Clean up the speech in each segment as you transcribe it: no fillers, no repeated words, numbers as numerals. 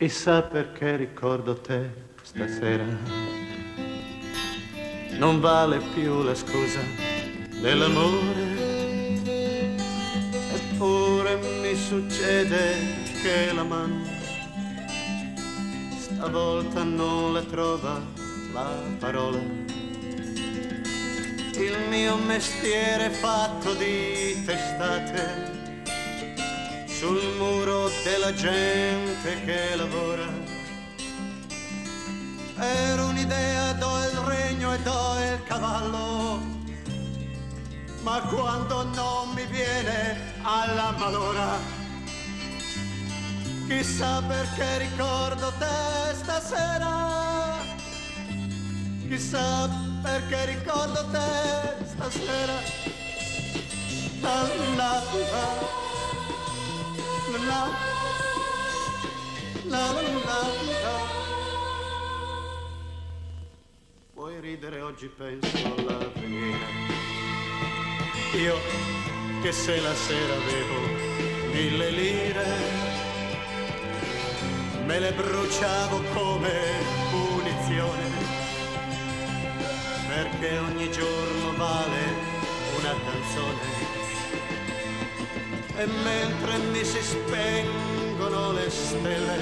Chissà perché ricordo te stasera. Non vale più la scusa dell'amore, eppure mi succede che la mano stavolta non la trova la parola. Il mio mestiere è fatto di testate sul muro della gente che lavora. Per un'idea do il regno e do il cavallo, ma quando non mi viene alla malora, chissà perché ricordo te stasera, chissà perché ricordo te stasera. La la la la la la. Puoi ridere, oggi penso all'avvenire. Io che se la sera avevo 1000 lire, me le bruciavo come punizione, perché ogni giorno vale una canzone. E mentre mi si spengono le stelle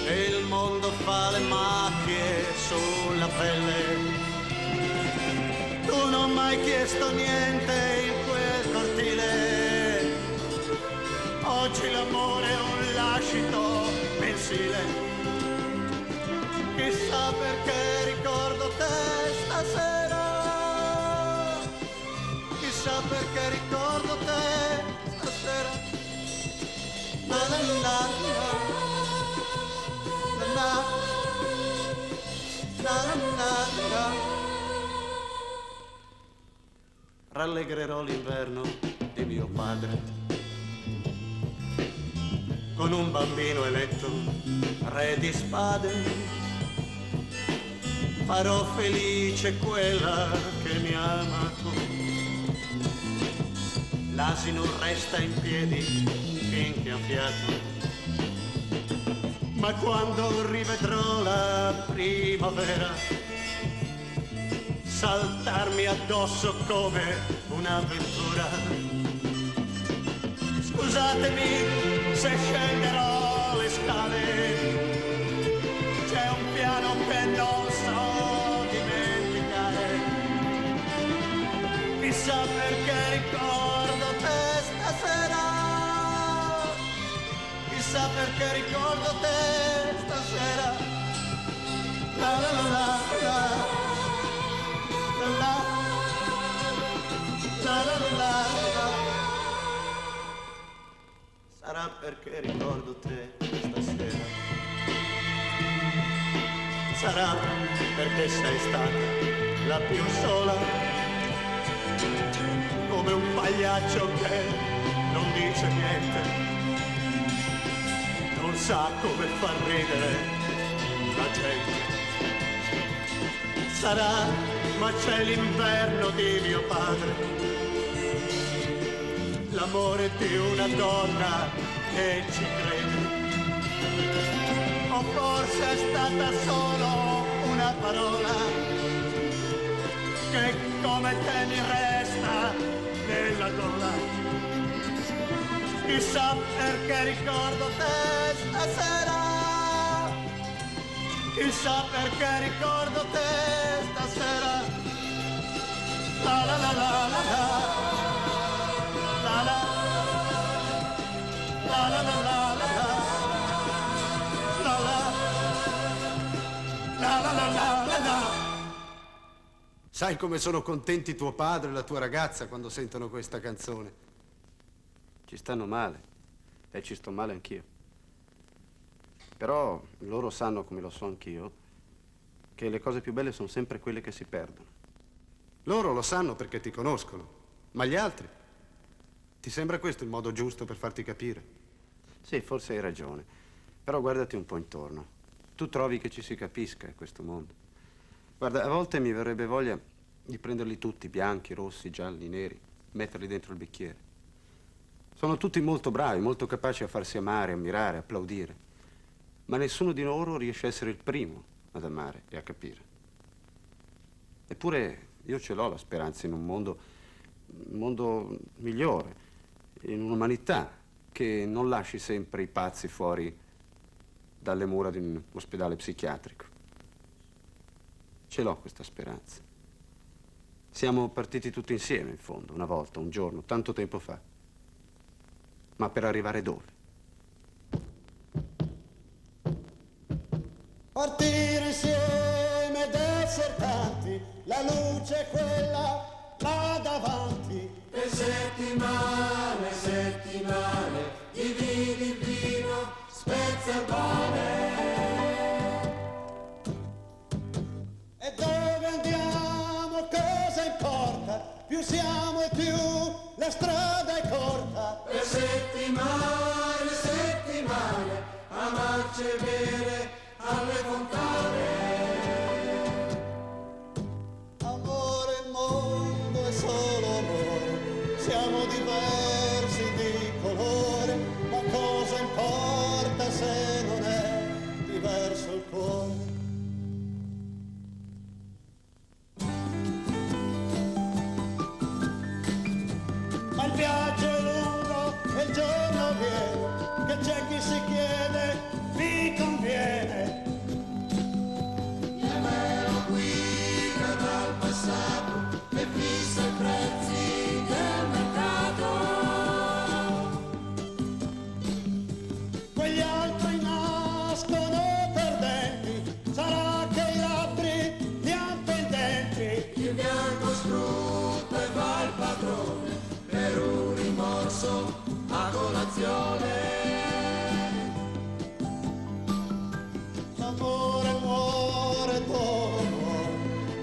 e il mondo fa le macchie sulla pelle, tu non mi hai chiesto niente in quel cortile. Oggi l'amore è un lascito mensile. Chissà perché ricordo te stasera, chissà perché ricordo te stasera. La la la la la la la. Rallegrerò l'inverno di mio padre, con un bambino eletto re di spade. Farò felice quella che mi ha amato. L'asino resta in piedi finché ha fiato, ma quando rivedrò la primavera saltarmi addosso come un'avventura. Scusatemi se scenderò le scale, c'è un piano che non so dimenticare. Chissà perché ricordo te stasera, chissà perché ricordo te stasera. La la la la la la la la la. Sarà perché ricordo te stasera, sarà perché sei stata la più sola, come un pagliaccio che non dice niente, non sa come far ridere la gente. Sarà, ma c'è l'inverno di mio padre, l'amore di una donna che ci crede. O forse è stata solo una parola che come te mi resta nella gola. Chissà perché ricordo te stasera, chissà perché ricordo te stasera. La la la la la la. La la la la la la la la la la la. Sai come sono contenti tuo padre e la tua ragazza quando sentono questa canzone? Ci stanno male e ci sto male anch'io. Però loro sanno, come lo so anch'io, che le cose più belle sono sempre quelle che si perdono. Loro lo sanno perché ti conoscono, ma gli altri? Ti sembra questo il modo giusto per farti capire? Sì, forse hai ragione. Però guardati un po' intorno. Tu trovi che ci si capisca in questo mondo? Guarda, a volte mi verrebbe voglia di prenderli tutti, bianchi, rossi, gialli, neri, metterli dentro il bicchiere. Sono tutti molto bravi, molto capaci a farsi amare, ammirare, applaudire. ma nessuno di loro riesce a essere il primo ad amare e a capire. Eppure io ce l'ho la speranza in un mondo migliore, in un'umanità che non lasci sempre i pazzi fuori dalle mura di un ospedale psichiatrico. Ce l'ho questa speranza. Siamo partiti tutti insieme, in fondo, una volta, un giorno, tanto tempo fa. Ma per arrivare dove? Partire insieme ed essere tanti, la luce è quella là davanti. Per settimane, settimane, dividi il vino, spezza il pane. E dove andiamo, cosa importa? Più siamo e più la strada è corta. Per settimane, settimane, amarci e bere alle fontane. Amore, il mondo è solo amore, siamo diversi di colore, ma cosa importa se non è diverso il cuore? Ma il viaggio è lungo e il giorno viene, che c'è chi si chiede, mi conviene. È vero qui che dal passato e fissa i prezzi del mercato. Quegli altri nascono perdenti, sarà che i labbri li han pendenti. Il bianco sfrutta e va il padrone per un rimorso a colazione. L'amore muore dove muore,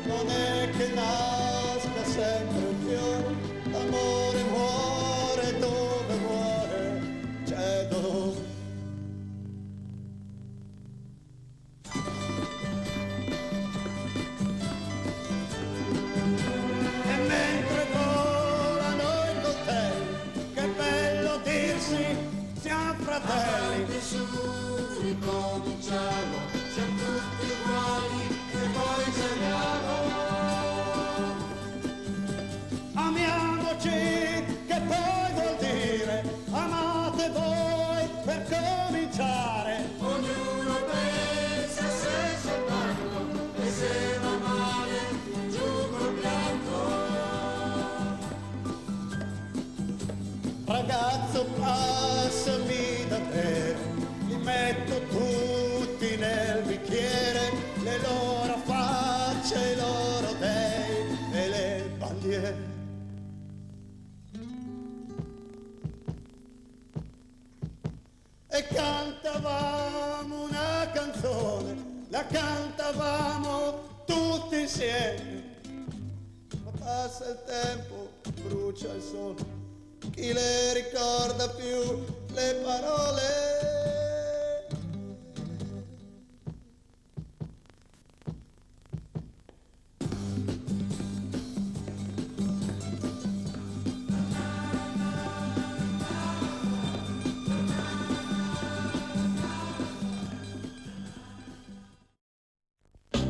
non è che nasca sempre un fiore. L'amore muore dove muore, c'è dolore. E mentre volano i coltelli, che bello dirsi, siamo fratelli. Avanti su, ricominciamo, siamo tutti uguali e poi giochiamo. Amiamoci, che poi vuol dire, amate voi per cominciare. Ognuno pensa a sé soltanto e se va male giù col pianto. Ragazzo, passami da bere, li metto tutti nel bicchiere, le loro facce, i loro dei e le bandiere. E cantavamo una canzone, la cantavamo tutti insieme. Ma passa il tempo, brucia il sole, chi le ricorda più le parole?